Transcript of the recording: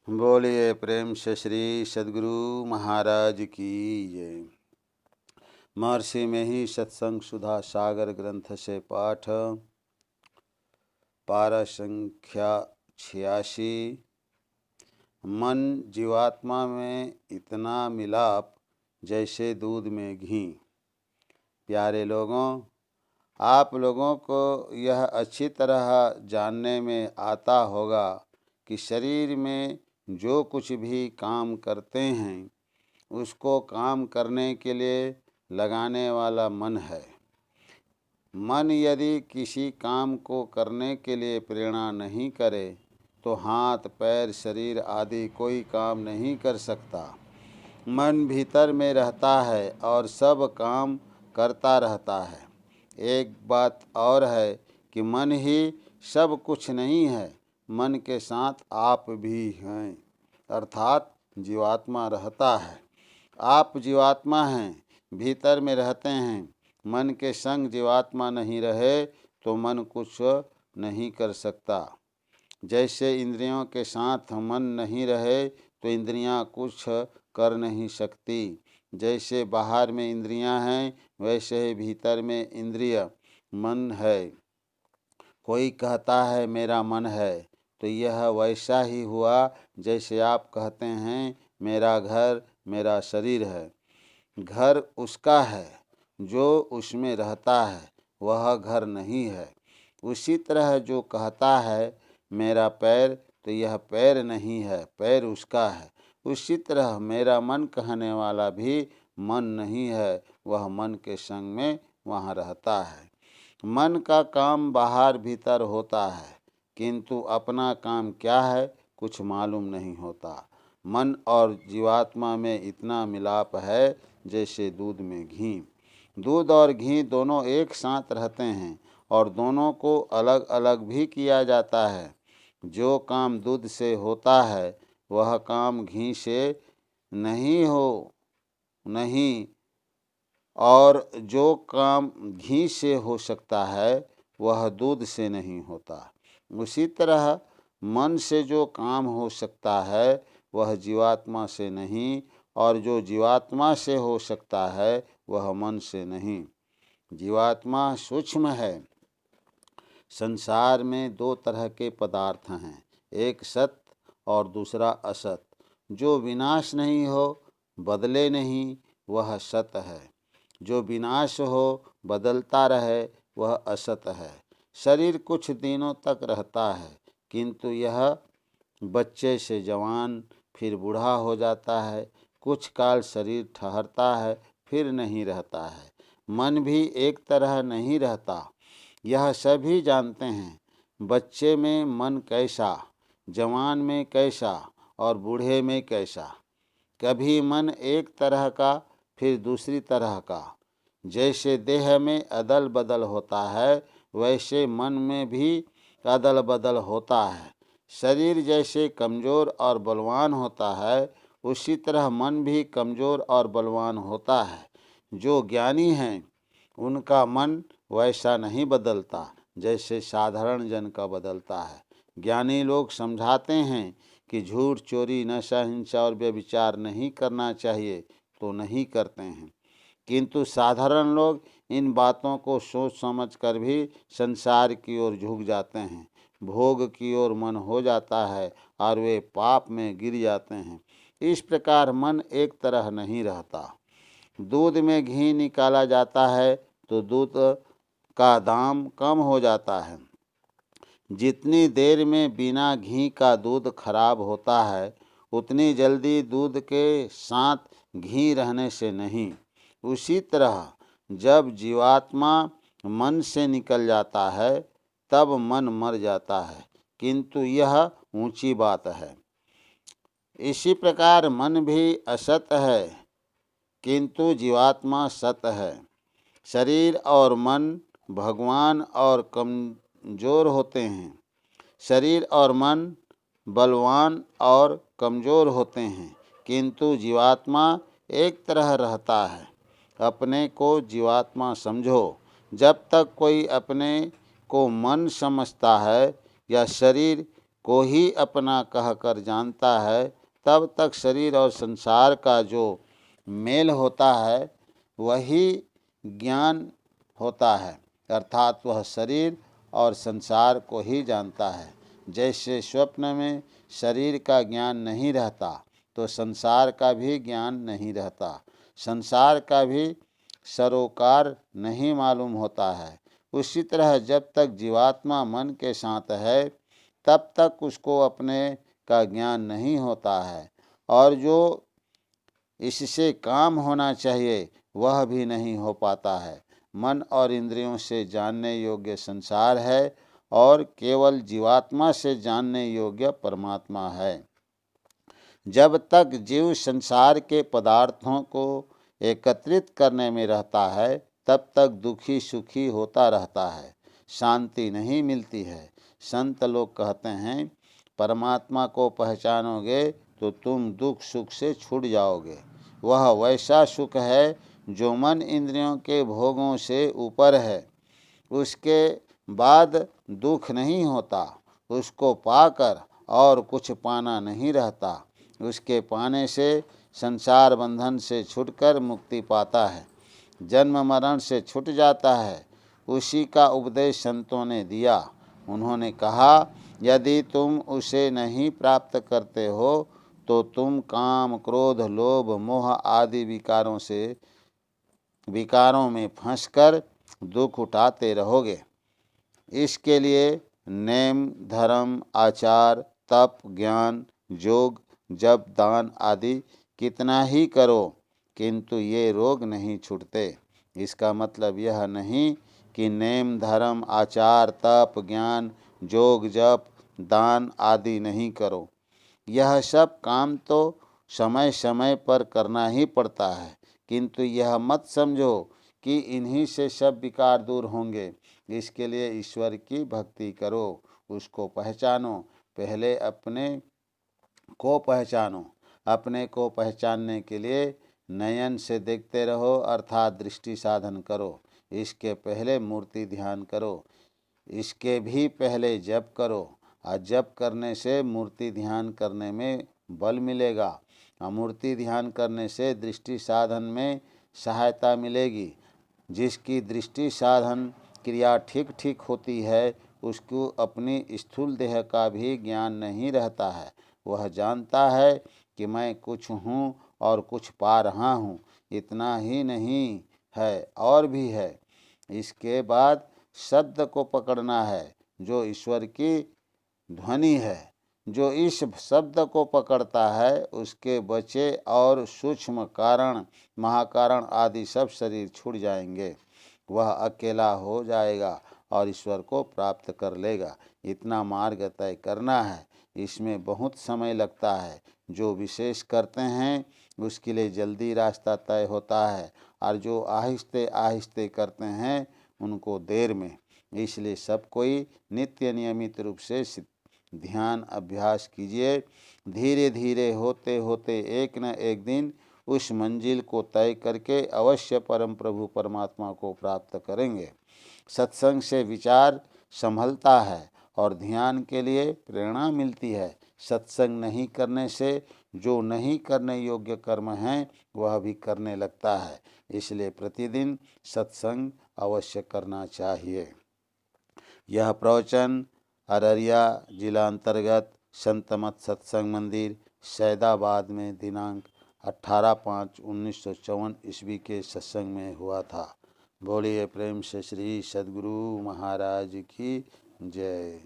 बोलिए प्रेम से श्री सद्गुरु महाराज की जय। महर्षि में ही सत्संग सुधा सागर ग्रंथ से पाठ पारा संख्या 86। मन जीवात्मा में इतना मिलाप जैसे दूध में घी। प्यारे लोगों, आप लोगों को यह अच्छी तरह जानने में आता होगा कि शरीर में जो कुछ भी काम करते हैं उसको काम करने के लिए लगाने वाला मन है। मन यदि किसी काम को करने के लिए प्रेरणा नहीं करे तो हाथ पैर शरीर आदि कोई काम नहीं कर सकता। मन भीतर में रहता है और सब काम करता रहता है। एक बात और है कि मन ही सब कुछ नहीं है, मन के साथ आप भी हैं, अर्थात जीवात्मा रहता है। आप जीवात्मा हैं, भीतर में रहते हैं। मन के संग जीवात्मा नहीं रहे तो मन कुछ नहीं कर सकता। जैसे इंद्रियों के साथ मन नहीं रहे तो इंद्रियां कुछ कर नहीं सकती। जैसे बाहर में इंद्रियां हैं वैसे ही भीतर में इंद्रिय मन है। कोई कहता है मेरा मन है तो यह वैसा ही हुआ जैसे आप कहते हैं मेरा घर मेरा शरीर है। घर उसका है जो उसमें रहता है, वह घर नहीं है। उसी तरह जो कहता है मेरा पैर तो यह पैर नहीं है, पैर उसका है। उसी तरह मेरा मन कहने वाला भी मन नहीं है, वह मन के संग में वहाँ रहता है। मन का काम बाहर भीतर होता है किंतु अपना काम क्या है कुछ मालूम नहीं होता। मन और जीवात्मा में इतना मिलाप है जैसे दूध में घी। दूध और घी दोनों एक साथ रहते हैं और दोनों को अलग अलग भी किया जाता है। जो काम दूध से होता है वह काम घी से नहीं, और जो काम घी से हो सकता है वह दूध से नहीं होता। उसी तरह मन से जो काम हो सकता है वह जीवात्मा से नहीं, और जो जीवात्मा से हो सकता है वह मन से नहीं। जीवात्मा सूक्ष्म है। संसार में दो तरह के पदार्थ हैं, एक सत और दूसरा असत। जो विनाश नहीं हो बदले नहीं वह सत है, जो विनाश हो बदलता रहे वह असत है। शरीर कुछ दिनों तक रहता है किंतु यह बच्चे से जवान फिर बूढ़ा हो जाता है। कुछ काल शरीर ठहरता है फिर नहीं रहता है। मन भी एक तरह नहीं रहता, यह सभी जानते हैं। बच्चे में मन कैसा, जवान में कैसा और बूढ़े में कैसा। कभी मन एक तरह का फिर दूसरी तरह का। जैसे देह में अदल बदल होता है वैसे मन में भी अदल बदल होता है। शरीर जैसे कमज़ोर और बलवान होता है उसी तरह मन भी कमज़ोर और बलवान होता है। जो ज्ञानी हैं उनका मन वैसा नहीं बदलता जैसे साधारण जन का बदलता है। ज्ञानी लोग समझाते हैं कि झूठ चोरी नशा हिंसा और व्यभिचार नहीं करना चाहिए तो नहीं करते हैं, किंतु साधारण लोग इन बातों को सोच समझ कर भी संसार की ओर झुक जाते हैं। भोग की ओर मन हो जाता है और वे पाप में गिर जाते हैं। इस प्रकार मन एक तरह नहीं रहता। दूध में घी निकाला जाता है तो दूध का दाम कम हो जाता है। जितनी देर में बिना घी का दूध खराब होता है उतनी जल्दी दूध के साथ घी रहने से नहीं। उसी तरह जब जीवात्मा मन से निकल जाता है तब मन मर जाता है, किंतु यह ऊंची बात है। इसी प्रकार मन भी असत है किंतु जीवात्मा सत है। शरीर और मन भगवान और कमज़ोर होते हैं। शरीर और मन बलवान और कमज़ोर होते हैं किंतु जीवात्मा एक तरह रहता है। अपने को जीवात्मा समझो। जब तक कोई अपने को मन समझता है या शरीर को ही अपना कहकर जानता है, तब तक शरीर और संसार का जो मेल होता है वही ज्ञान होता है, अर्थात वह शरीर और संसार को ही जानता है। जैसे स्वप्न में शरीर का ज्ञान नहीं रहता तो संसार का भी ज्ञान नहीं रहता, संसार का भी सरोकार नहीं मालूम होता है। उसी तरह जब तक जीवात्मा मन के साथ है तब तक उसको अपने का ज्ञान नहीं होता है, और जो इससे काम होना चाहिए वह भी नहीं हो पाता है। मन और इंद्रियों से जानने योग्य संसार है और केवल जीवात्मा से जानने योग्य परमात्मा है। जब तक जीव संसार के पदार्थों को एकत्रित करने में रहता है तब तक दुखी सुखी होता रहता है, शांति नहीं मिलती है। संत लोग कहते हैं, परमात्मा को पहचानोगे तो तुम दुख सुख से छूट जाओगे। वह वैसा सुख है जो मन इंद्रियों के भोगों से ऊपर है। उसके बाद दुख नहीं होता, उसको पाकर और कुछ पाना नहीं रहता। उसके पाने से संसार बंधन से छूटकर मुक्ति पाता है, जन्म मरण से छूट जाता है। उसी का उपदेश संतों ने दिया। उन्होंने कहा, यदि तुम उसे नहीं प्राप्त करते हो तो तुम काम क्रोध लोभ मोह आदि विकारों में फंसकर दुख उठाते रहोगे। इसके लिए नेम धर्म आचार तप ज्ञान योग जप दान आदि कितना ही करो किंतु ये रोग नहीं छूटते। इसका मतलब यह नहीं कि नेम धर्म आचार तप ज्ञान योग जप दान आदि नहीं करो। यह सब काम तो समय समय पर करना ही पड़ता है, किंतु यह मत समझो कि इन्हीं से सब विकार दूर होंगे। इसके लिए ईश्वर की भक्ति करो, उसको पहचानो। पहले अपने को पहचानो। अपने को पहचानने के लिए नयन से देखते रहो, अर्थात दृष्टि साधन करो। इसके पहले मूर्ति ध्यान करो, इसके भी पहले जप करो। और जप करने से मूर्ति ध्यान करने में बल मिलेगा, और मूर्ति ध्यान करने से दृष्टि साधन में सहायता मिलेगी। जिसकी दृष्टि साधन क्रिया ठीक ठीक होती है उसको अपनी स्थूल देह का भी ज्ञान नहीं रहता है। वह जानता है कि मैं कुछ हूँ और कुछ पा रहा हूँ, इतना ही नहीं है और भी है। इसके बाद शब्द को पकड़ना है जो ईश्वर की ध्वनि है। जो इस शब्द को पकड़ता है उसके बचे और सूक्ष्म कारण महाकारण आदि सब शरीर छूट जाएंगे। वह अकेला हो जाएगा और ईश्वर को प्राप्त कर लेगा। इतना मार्ग तय करना है, इसमें बहुत समय लगता है। जो विशेष करते हैं उसके लिए जल्दी रास्ता तय होता है, और जो आहिस्ते आहिस्ते करते हैं उनको देर में। इसलिए सब कोई नित्य नियमित रूप से ध्यान अभ्यास कीजिए। धीरे धीरे होते होते एक न एक दिन उस मंजिल को तय करके अवश्य परम प्रभु परमात्मा को प्राप्त करेंगे। सत्संग से विचार संभलता है और ध्यान के लिए प्रेरणा मिलती है। सत्संग नहीं करने से जो नहीं करने योग्य कर्म हैं वह भी करने लगता है। इसलिए प्रतिदिन सत्संग अवश्य करना चाहिए। यह प्रवचन अररिया जिला अंतर्गत संत मत सत्संग मंदिर सैदाबाद में दिनांक 18/5/1954 ईस्वी के सत्संग में हुआ था। बोलिए प्रेम से श्री सद्गुरु महाराज की जय।